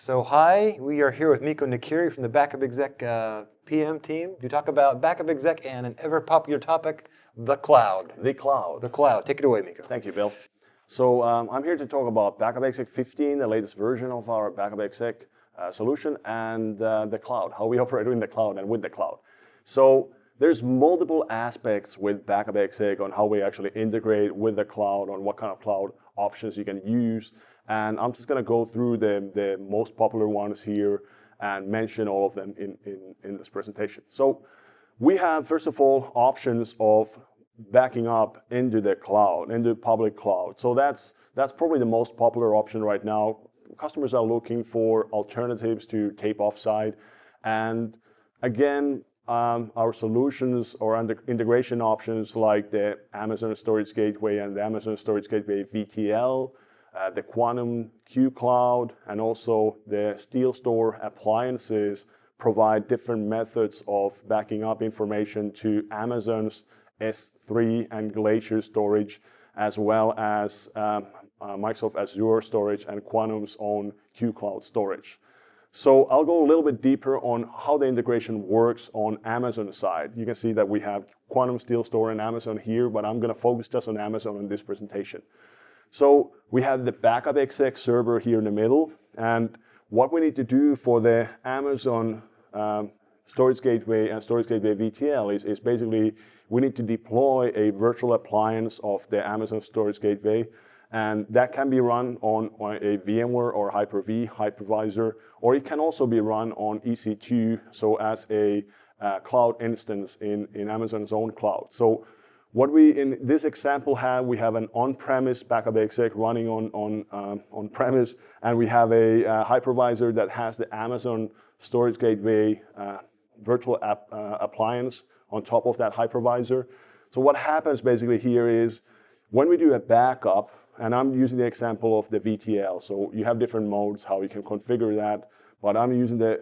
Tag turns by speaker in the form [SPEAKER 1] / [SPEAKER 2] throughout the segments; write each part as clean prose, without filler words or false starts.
[SPEAKER 1] So hi, we are here with Miko Nakiri from the Backup Exec PM team to talk about Backup Exec and an ever popular topic, the cloud.
[SPEAKER 2] The cloud.
[SPEAKER 1] The cloud. Take it away, Miko.
[SPEAKER 2] Thank you, Bill. So I'm here to talk about Backup Exec 15, the latest version of our Backup Exec solution, and the cloud, how we operate in the cloud and with the cloud. So there's multiple aspects with Backup Exec on how we actually integrate with the cloud, on what kind of cloud options you can use. And I'm just going to go through the most popular ones here and mention all of them in this presentation. So we have, first of all, options of backing up into the cloud, into public cloud. So that's probably the most popular option right now. Customers are looking for alternatives to tape offsite. And again, our solutions or integration options like the Amazon Storage Gateway and the Amazon Storage Gateway VTL, the Quantum Q Cloud, and also the SteelStore appliances provide different methods of backing up information to Amazon's S3 and Glacier storage, as well as Microsoft Azure storage and Quantum's own Q Cloud storage. So I'll go a little bit deeper on how the integration works on Amazon side. You can see that we have Quantum SteelStore and Amazon here, but I'm going to focus just on Amazon in this presentation. So we have the Backup Exec server here in the middle, and what we need to do for the Amazon Storage Gateway and Storage Gateway VTL is basically we need to deploy a virtual appliance of the Amazon Storage Gateway, and that can be run on a VMware or Hyper-V hypervisor, or it can also be run on EC2, so as a cloud instance in Amazon's own cloud. So what we, in this example, we have an on-premise Backup Exec running on-premise, and we have a hypervisor that has the Amazon Storage Gateway virtual appliance on top of that hypervisor. So what happens basically here is when we do a backup, and I'm using the example of the VTL, so you have different modes how you can configure that, but I'm using the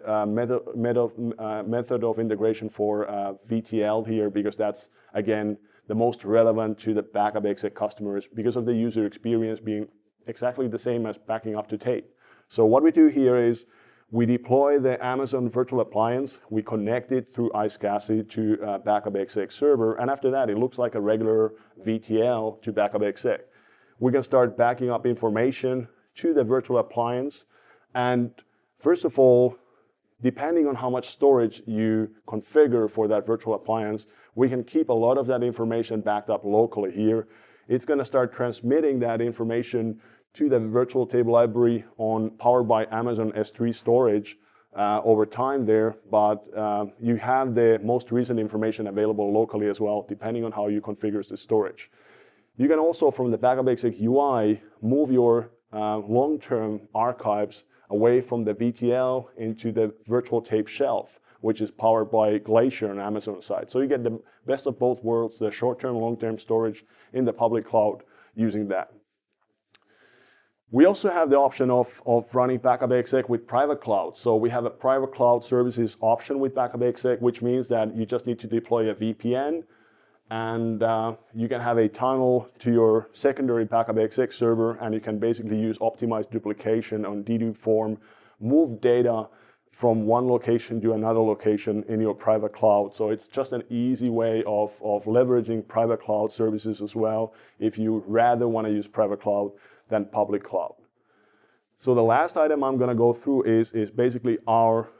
[SPEAKER 2] method of integration for VTL here because that's, again, the most relevant to the Backup Exec customers because of the user experience being exactly the same as backing up to tape. So what we do here is we deploy the Amazon virtual appliance, we connect it through iSCSI to Backup Exec server, and after that it looks like a regular VTL to Backup Exec. We can start backing up information to the virtual appliance, and first of all, depending on how much storage you configure for that virtual appliance, we can keep a lot of that information backed up locally here. It's going to start transmitting that information to the virtual table library powered by Amazon S3 storage over time there, but you have the most recent information available locally as well, depending on how you configure the storage. You can also, from the Backup Exec UI, move your long-term archives away from the VTL into the virtual tape shelf, which is powered by Glacier on Amazon side. So you get the best of both worlds, the short-term, long-term storage in the public cloud using that. We also have the option of running Backup Exec with private cloud. So we have a private cloud services option with Backup Exec, which means that you just need to deploy a VPN, and you can have a tunnel to your secondary Backup Exec server, and you can basically use optimized duplication on dedupe form, move data from one location to another location in your private cloud. So it's just an easy way of leveraging private cloud services as well, if you rather want to use private cloud than public cloud. So the last item I'm going to go through is basically our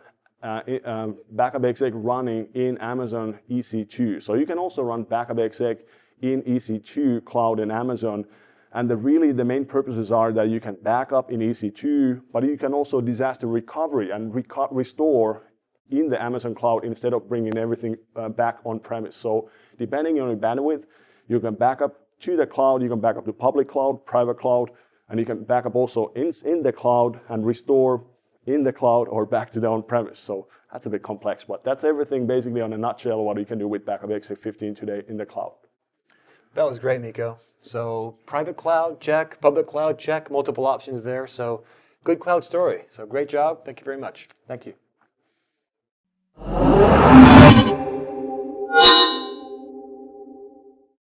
[SPEAKER 2] Backup Exec running in Amazon EC2. So you can also run Backup Exec in EC2 cloud in Amazon. And really the main purposes are that you can back up in EC2, but you can also disaster recovery and restore in the Amazon cloud instead of bringing everything back on premise. So depending on your bandwidth, you can back up to the cloud, you can back up to public cloud, private cloud, and you can back up also in the cloud and restore in the cloud or back to the on-premise. So that's a bit complex, but that's everything basically on a nutshell what you can do with Backup Exec 15 today in the cloud.
[SPEAKER 1] That was great, Miko. So private cloud, check. Public cloud, check. Multiple options there. So good cloud story. So great job. Thank you very much.
[SPEAKER 2] Thank you.